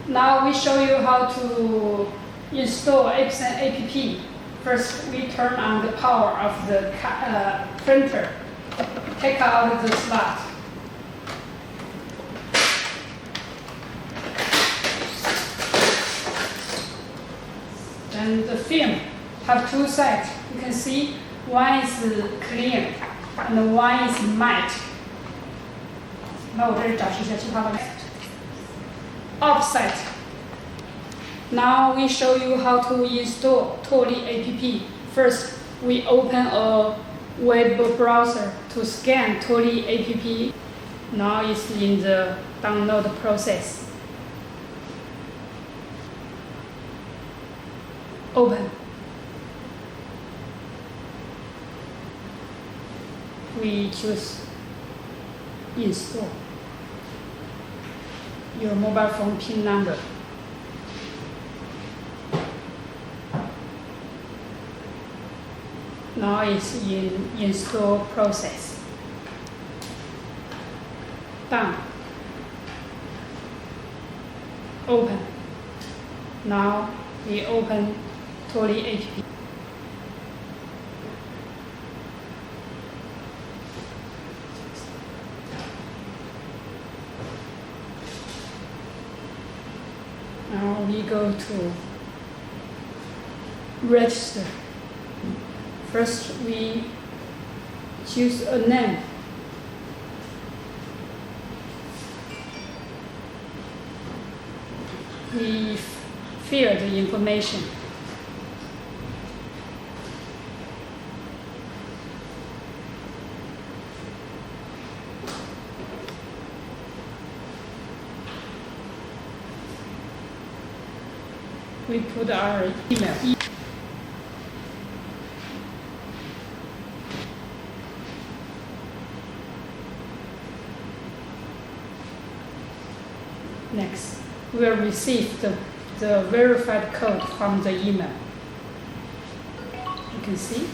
Now we show you how to install EPSON app. First, we turn on the power of the printer. Take out the slot. And the film have two sides. You can see one is clear and one is matte. 那我这里展示一下其他的 offset. Now we show you how to install TUOLI app. First, we open a web browser to scan TUOLI app. Now it's in the download process. Open. We choose install. Your mobile phone PIN number. Now it's in install process. Done. Open. Now we open TUOLI app. Now we go to register. First, we choose a name. We fill the information. We put our email. Next, we will receive the verified code from the email. You can see.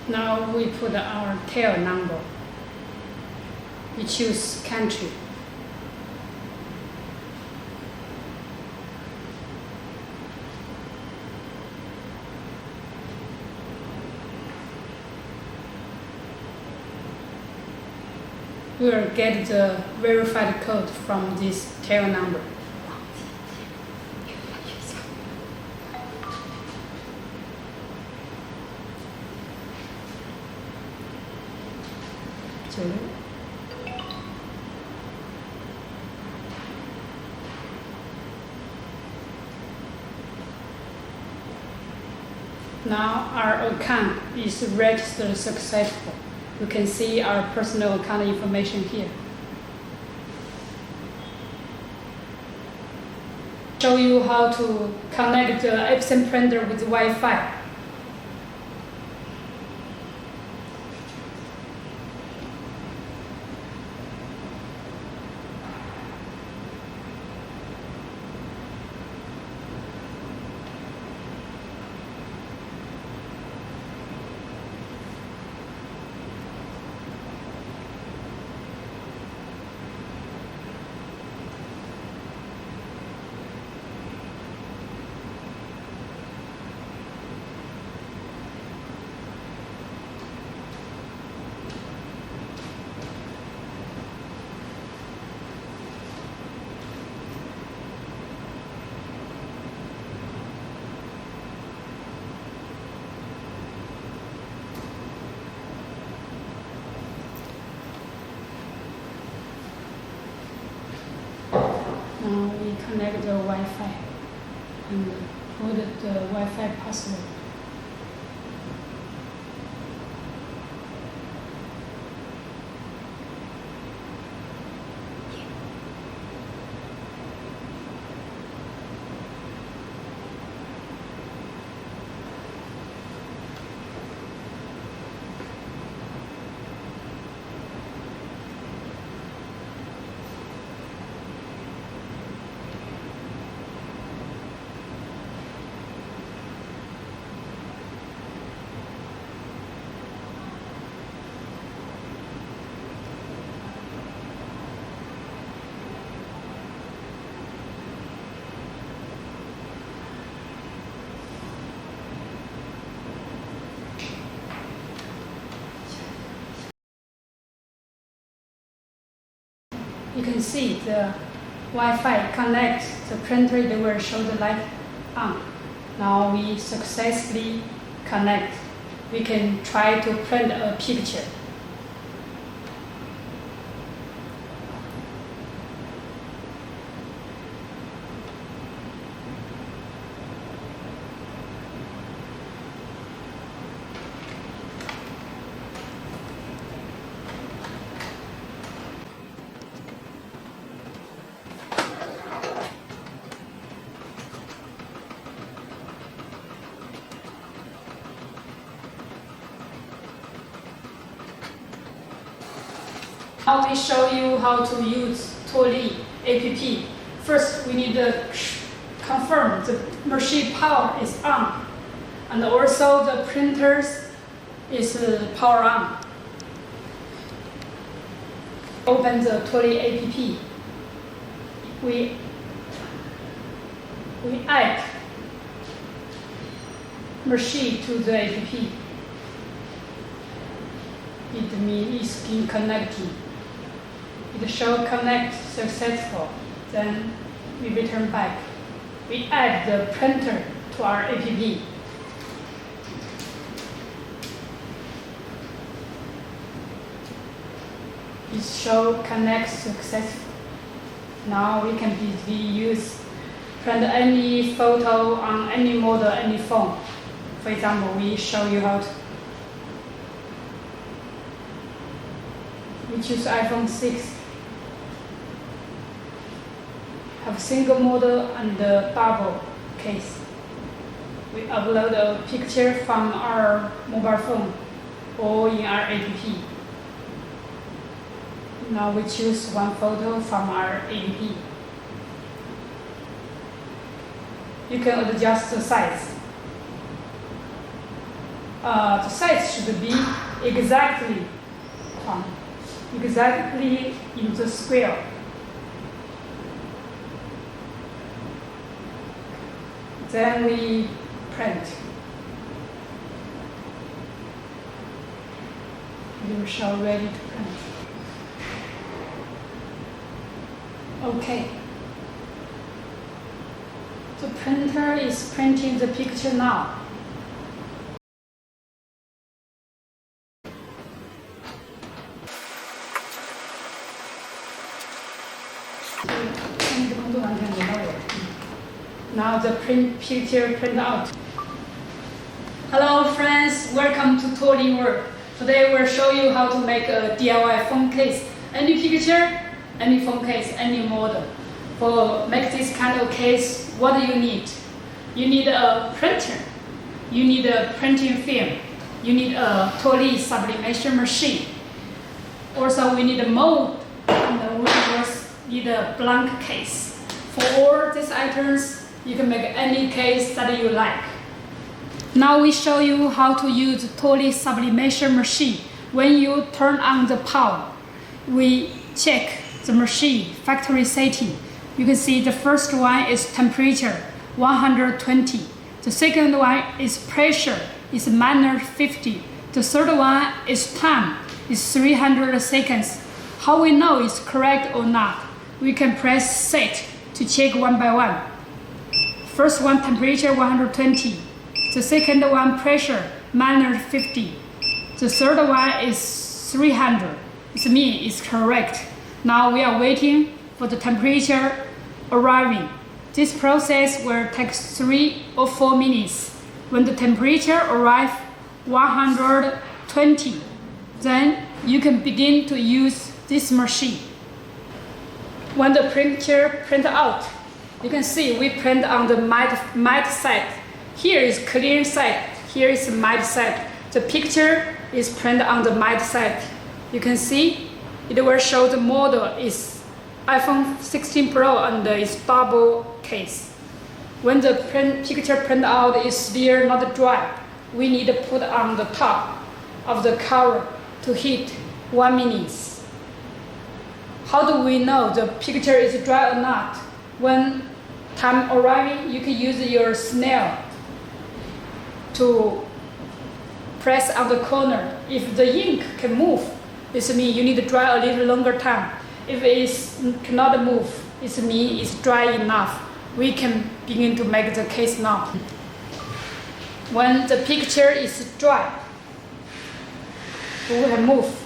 Now we put our tail number. We choose country. We will get the verified code from this tail number. Now our account is registered successful. You can see our personal account information here. Show you how to connect the EPSON printer with Wi-Fi. Now we connect the Wi-Fi and put the Wi-Fi password. can see the Wi-Fi connect the printer, it will show the light on. Now we successfully connect. We can try to print a picture. Now we show you how to use TUOLI app. First, we need to confirm the machine power is on, and also the printers is power on. Open the TUOLI app. We add machine to the app. It means it's in connecting. It shows connect successful. Then we return back. We add the printer to our app. It shows connect successful. Now we can easily print any photo on any model, any phone. For example, we show you how to. We choose iPhone 6. Have single model and a double case. We upload a picture from our mobile phone or in our app. Now we choose one photo from our app. You can adjust the size. The size should be exactly in the square. Then we print. You shall ready to print. Okay. The printer is printing the picture now. Now the picture print out. Hello friends, welcome to TUOLI World. Today we'll show you how to make a DIY phone case. Any picture, any phone case, any model. For make this kind of case, what do you need? You need a printer. You need a printing film. You need a TUOLI sublimation machine. Also we need a mold, and we also need a blank case. For all these items, you can make any case that you like. Now we show you how to use TUOLI sublimation machine. When you turn on the power, we check the machine factory setting. You can see the first one is temperature, 120. The second one is pressure, is -50. The third one is time, is 300 seconds. How we know it's correct or not? We can press set to check one by one. First one, temperature 120. The second one, pressure -50. The third one is 300. It means it's correct. Now we are waiting for the temperature arriving. This process will take 3 or 4 minutes. When the temperature arrives 120, then you can begin to use this machine. When the printer print out, you can see we print on the matte side. Here is clear side, here is matte side. The picture is printed on the matte side. You can see it will show the model is iPhone 16 Pro and it's double case. When the picture print out is still not dry, we need to put on the top of the cover to heat 1 minute. How do we know the picture is dry or not? When time arriving, you can use your snail to press on the corner. If the ink can move, this means you need to dry a little longer time. If it cannot move, it means it's dry enough. We can begin to make the case now. When the picture is dry, we will move.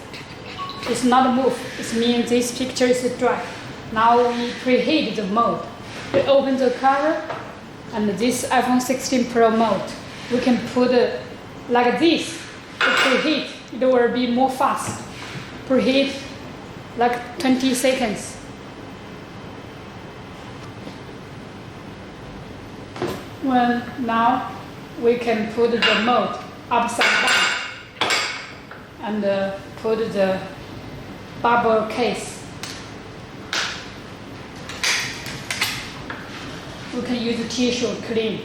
It's not move. It means this picture is dry. Now we preheat the mode. We open the cover, and this iPhone 16 Pro mode, we can put it like this. To preheat, it will be more fast. Preheat like 20 seconds. Well, now we can put the mode upside down and put the bubble case. We can use a tissue clean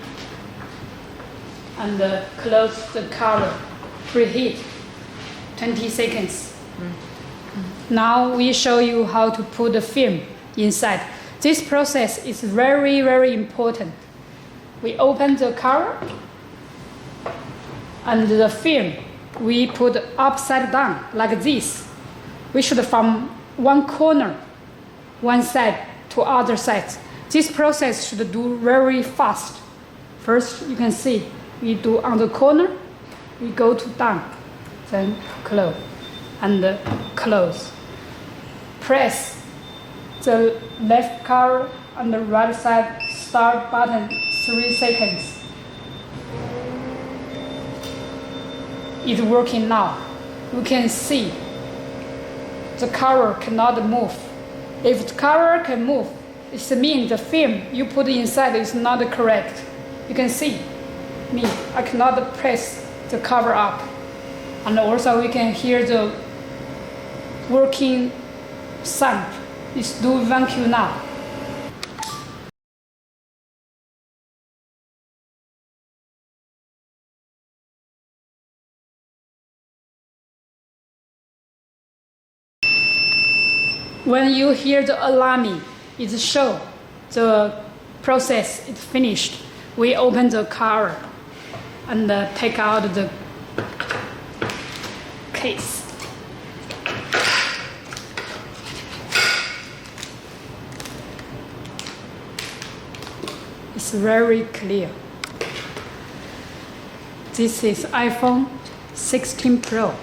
and close the cover. Preheat 20 seconds. Now we show you how to put the film inside. This process is very, very important. We open the cover and the film we put upside down like this. We should from one corner, one side to other sides. This process should do very fast. First, you can see we do on the corner, we go to down, then close and close. Press the left cover on the right side start button 3 seconds. It's working now. You can see the cover cannot move. If the cover can move, it means the film you put inside is not correct. You can see me, I cannot press the cover up. And also we can hear the working sound. It's do vacuum now. When you hear the alarming, it shows the process is finished. We open the cover and take out the case. It's very clear. This is iPhone 16 Pro.